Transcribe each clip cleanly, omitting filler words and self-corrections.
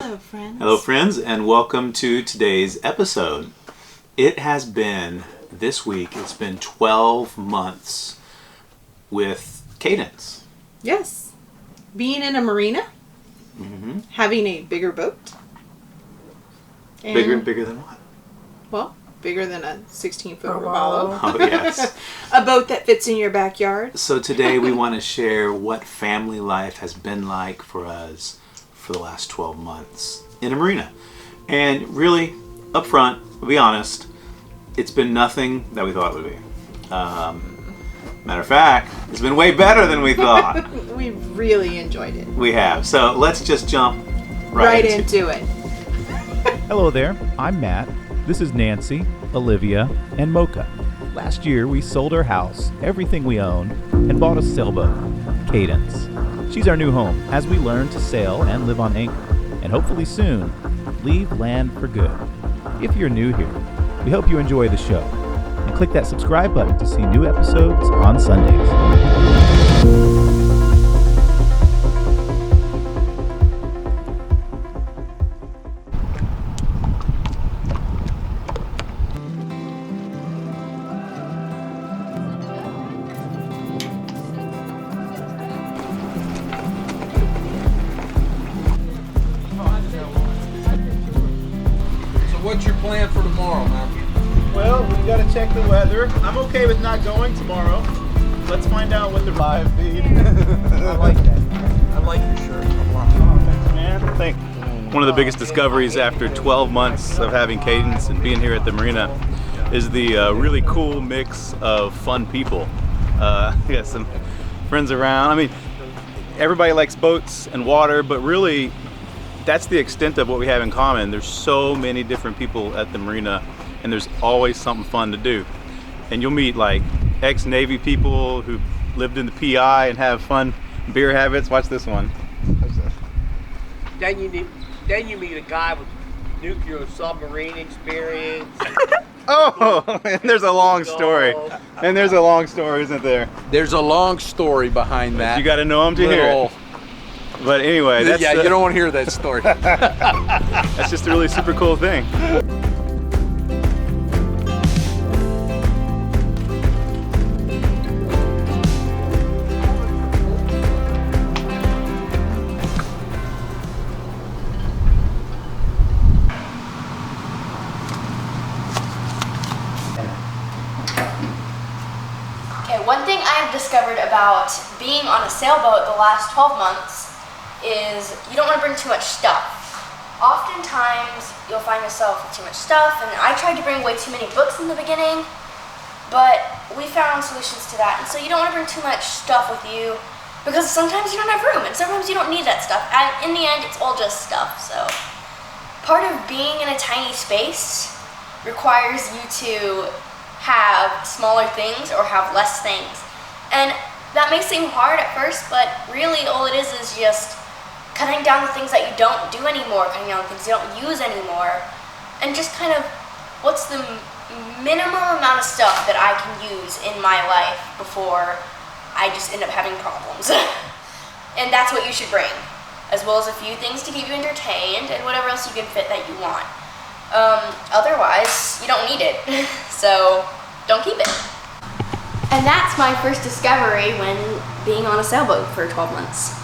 Hello, friends. Hello, friends, and welcome to today's episode. It has been, this week, it's been 12 months with Cadence. Yes. Being in a marina. Mm-hmm. Having a bigger boat. And, Bigger than what? Well, bigger than a 16-foot Robalo. Oh, yes. A boat that fits in your backyard. So today we want to share what family life has been like for us for the last 12 months in a marina. And really, up front, to be honest, it's been nothing that we thought it would be. Matter of fact, it's been way better than we thought. We really enjoyed it. We have. So let's just jump right into it. Hello there, I'm Matt. This is Nancy, Olivia, and Mocha. Last year, we sold our house, everything we own, and bought a sailboat, Cadence. She's our new home as we learn to sail and live on anchor, and hopefully soon, leave land for good. If you're new here, we hope you enjoy the show, and click that subscribe button to see new episodes on Sundays. What's your plan for tomorrow, man? Well, we gotta check the weather. I'm okay with not going tomorrow. Let's find out what the live feed. I like that. I like your shirt. Oh, thanks, man. Thanks. One of the biggest discoveries after 12 months of having Cadence and being here at the marina is the really cool mix of fun people. We got some friends around. I mean, everybody likes boats and water, but really that's the extent of what we have in common. There's so many different people at the marina, and there's always something fun to do. And you'll meet like ex-Navy people who lived in the PI and have fun beer habits. Watch this one. Then you meet a guy with nuclear submarine experience. Oh, and there's a long story. And there's a long story, isn't there? There's a long story behind that. You got to know them to hear it. But anyway, that's you don't want to hear that story. that's just a really super cool thing. Okay, one thing I've discovered about being on a sailboat the last 12 months is you don't want to bring too much stuff. Oftentimes you'll find yourself with too much stuff, and I tried to bring way too many books in the beginning, but we found solutions to that. And so you don't want to bring too much stuff with you because sometimes you don't have room and sometimes you don't need that stuff. And in the end, it's all just stuff. So part of being in a tiny space requires you to have smaller things or have less things. And that may seem hard at first, but really all it is just cutting down the things that you don't do anymore, cutting down the things you don't use anymore, and just kind of what's the minimum amount of stuff that I can use in my life before I just end up having problems. And that's what you should bring, as well as a few things to keep you entertained and whatever else you can fit that you want. Otherwise, you don't need it, so don't keep it. And that's my first discovery when being on a sailboat for 12 months.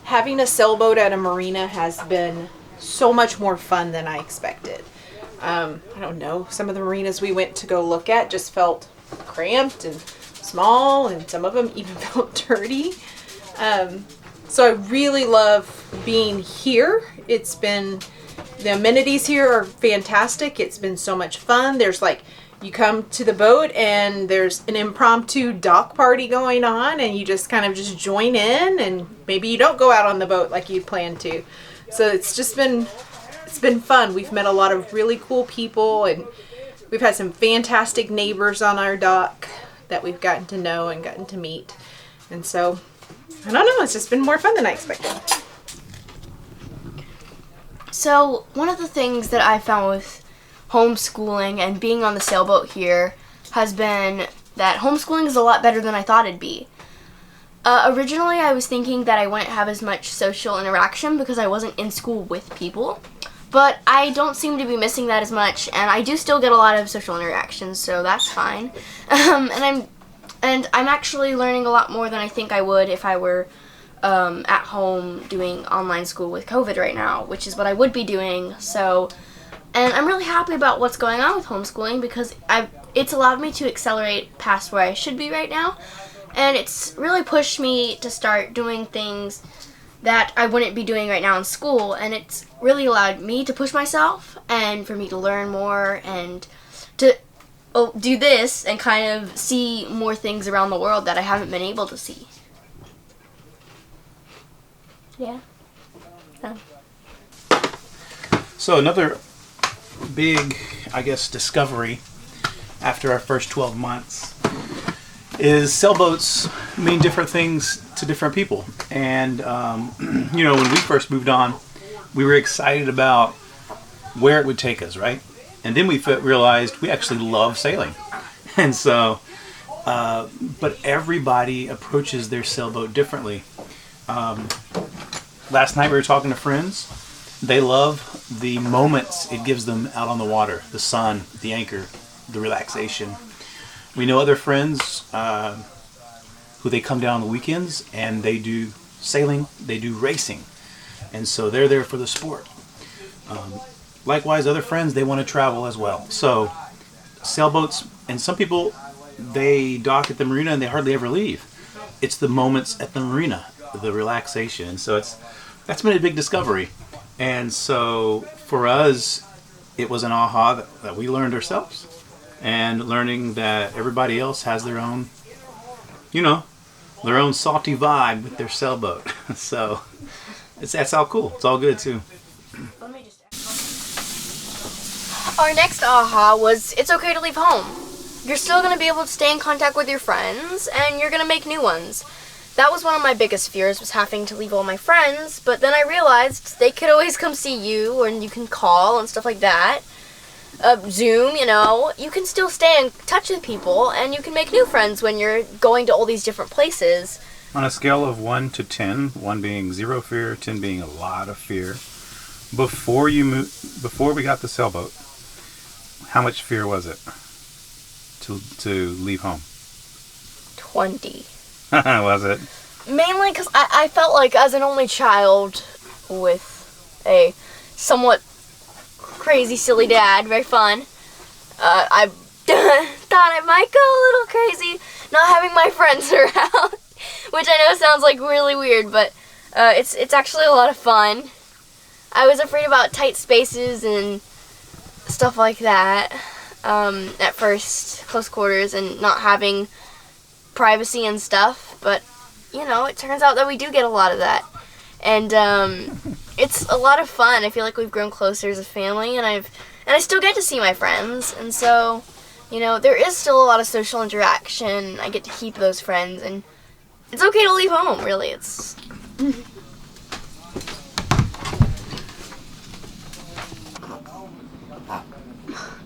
Having a sailboat at a marina has been so much more fun than I expected. I don't know, some of the marinas we went to go look at just felt cramped and small, and some of them even felt dirty. So I really love being here. The amenities here are fantastic. It's been so much fun. There's you come to the boat and there's an impromptu dock party going on, and you just kind of just join in, and maybe you don't go out on the boat like you planned to. So it's been fun. We've met a lot of really cool people, and we've had some fantastic neighbors on our dock that we've gotten to know and gotten to meet. And so, I don't know, it's just been more fun than I expected. So one of the things that I found with homeschooling and being on the sailboat here has been that homeschooling is a lot better than I thought it'd be. Originally, I was thinking that I wouldn't have as much social interaction because I wasn't in school with people. But I don't seem to be missing that as much, and I do still get a lot of social interactions, so that's fine. And I'm actually learning a lot more than I think I would if I were at home doing online school with COVID right now, which is what I would be doing. So, and I'm really happy about what's going on with homeschooling because it's allowed me to accelerate past where I should be right now. And it's really pushed me to start doing things that I wouldn't be doing right now in school. And it's really allowed me to push myself and for me to learn more and to do this and kind of see more things around the world that I haven't been able to see. Yeah. So another big, I guess, discovery after our first 12 months is sailboats mean different things to different people. And, you know, when we first moved on, we were excited about where it would take us, right? And then we realized we actually love sailing. And so, but everybody approaches their sailboat differently. Last night we were talking to friends. They love the moments it gives them out on the water, the sun, the anchor, the relaxation. We know other friends who they come down on the weekends and they do sailing, they do racing. And so they're there for the sport. Likewise, other friends, they want to travel as well. So sailboats, and some people, they dock at the marina and they hardly ever leave. It's the moments at the marina, the relaxation. And so that's been a big discovery. And so for us, it was an aha that we learned ourselves. And learning that everybody else has their own, you know, their own salty vibe with their sailboat. So that's all cool. It's all good too. Our next aha was it's okay to leave home. You're still going to be able to stay in contact with your friends and you're going to make new ones. That was one of my biggest fears, was having to leave all my friends, but then I realized they could always come see you and you can call and stuff like that. Zoom, you know, you can still stay in touch with people and you can make new friends when you're going to all these different places. On a scale of 1 to 10, 1 being zero fear, 10 being a lot of fear, before we got the sailboat, how much fear was it to leave home? 20. Was it? Mainly because I felt like as an only child with a somewhat crazy, silly dad, very fun, I thought I might go a little crazy not having my friends around, which I know sounds like really weird, but it's actually a lot of fun. I was afraid about tight spaces and stuff like that at first, close quarters and not having privacy and stuff, but you know, it turns out that we do get a lot of that, and it's a lot of fun. I feel like we've grown closer as a family, and I still get to see my friends, and so, you know, there is still a lot of social interaction. I get to keep those friends, and it's okay to leave home, really. It's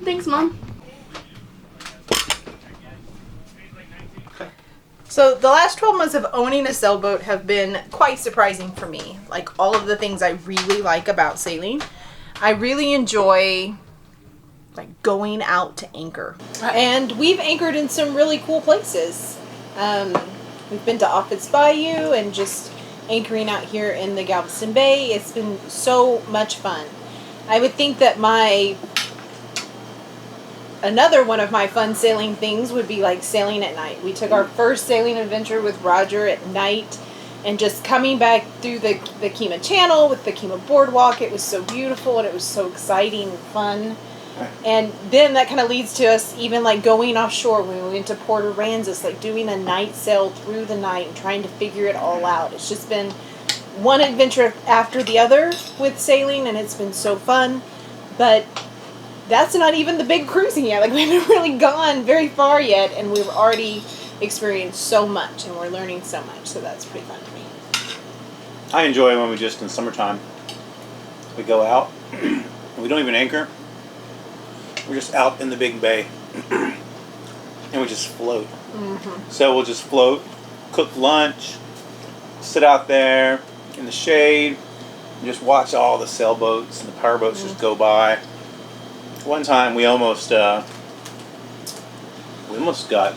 Thanks, Mom. So the last 12 months of owning a sailboat have been quite surprising for me. Like all of the things I really like about sailing. I really enjoy like going out to anchor. And we've anchored in some really cool places. We've been to Offit's Bayou and just anchoring out here in the Galveston Bay. It's been so much fun. I would think that another one of my fun sailing things would be like sailing at night. We took our first sailing adventure with Roger at night and just coming back through the Kemah Channel with the Kemah Boardwalk. It was so beautiful and it was so exciting and fun. And then that kind of leads to us even like going offshore when we went to Port Aransas, like doing a night sail through the night and trying to figure it all out. It's just been one adventure after the other with sailing and it's been so fun. But that's not even the big cruising yet. Like we haven't really gone very far yet and we've already experienced so much and we're learning so much. So that's pretty fun to me. I enjoy when we just in summertime we go out and we don't even anchor. We're just out in the big bay and we just float. Mm-hmm. So we'll just float, cook lunch, sit out there in the shade and just watch all the sailboats and the powerboats just go by. One time we almost got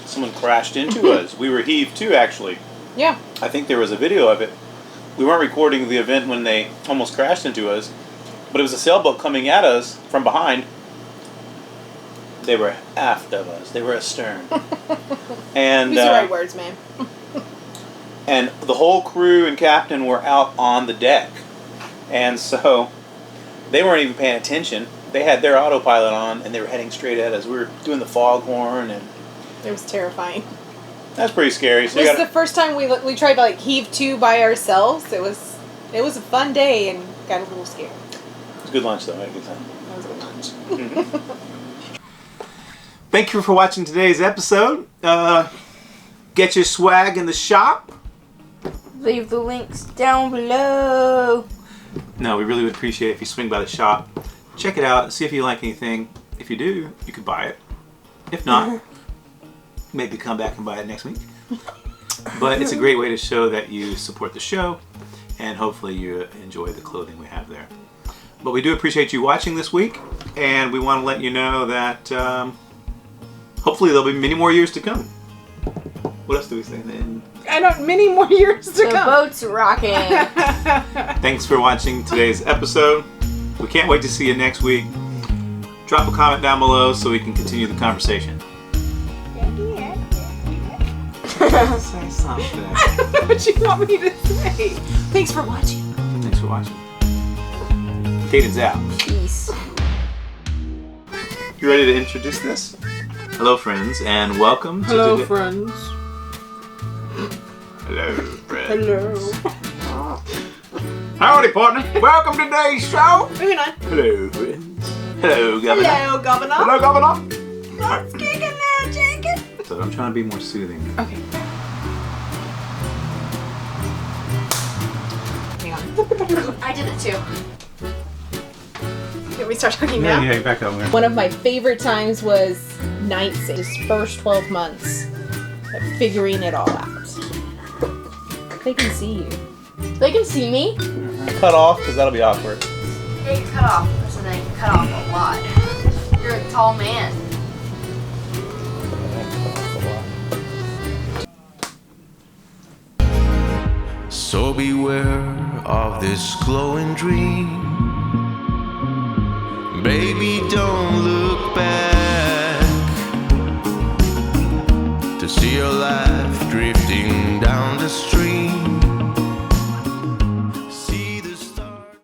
someone crashed into us. We were heaved too, actually. Yeah. I think there was a video of it. We weren't recording the event when they almost crashed into us, but it was a sailboat coming at us from behind. They were aft of us. They were astern. And Use the right words, man. and the whole crew and captain were out on the deck. And so they weren't even paying attention. They had their autopilot on and they were heading straight at us. We were doing the foghorn and It was terrifying. that's pretty scary. So This is the first time we tried to like heave to by ourselves. It was a fun day and got a little scared. it was a good lunch though. I had a good time. That was a good lunch. Thank you for watching today's episode. Get your swag in the shop. Leave the links down below. No, we really would appreciate it if you swing by the shop. Check it out, see if you like anything. If you do, you could buy it. If not, maybe come back and buy it next week. But it's a great way to show that you support the show and hopefully you enjoy the clothing we have there. But we do appreciate you watching this week, and we want to let you know that hopefully there'll be many more years to come. What else do we say then? Many more years to The come. boat's rocking. Thanks for watching today's episode. We can't wait to see you next week. Drop a comment down below so we can continue the conversation. Say something. What you want me to say? Thanks for watching. Thanks for watching. Cadence out. Peace. You ready to introduce this? Hello, friends, and welcome to Hello, today- friends. Hello, friends. Hello. Howdy, partner. Welcome to today's show. Moving on. Hello, friends. Hello, Governor. Hello, Governor. Hello, Governor. What's kicking now, Jacob? So I'm trying to be more soothing. Okay. Hang on. I did it too. Can we start talking now? Yeah, back up. One of my favorite times was nights, his first 12 months, of figuring it all out. They can see you. They can see me. Cut off, because that'll be awkward. Yeah, you cut off. So then you can cut off a lot. You're a tall man. So beware of this glowing dream. Baby, don't look back to see your life drifting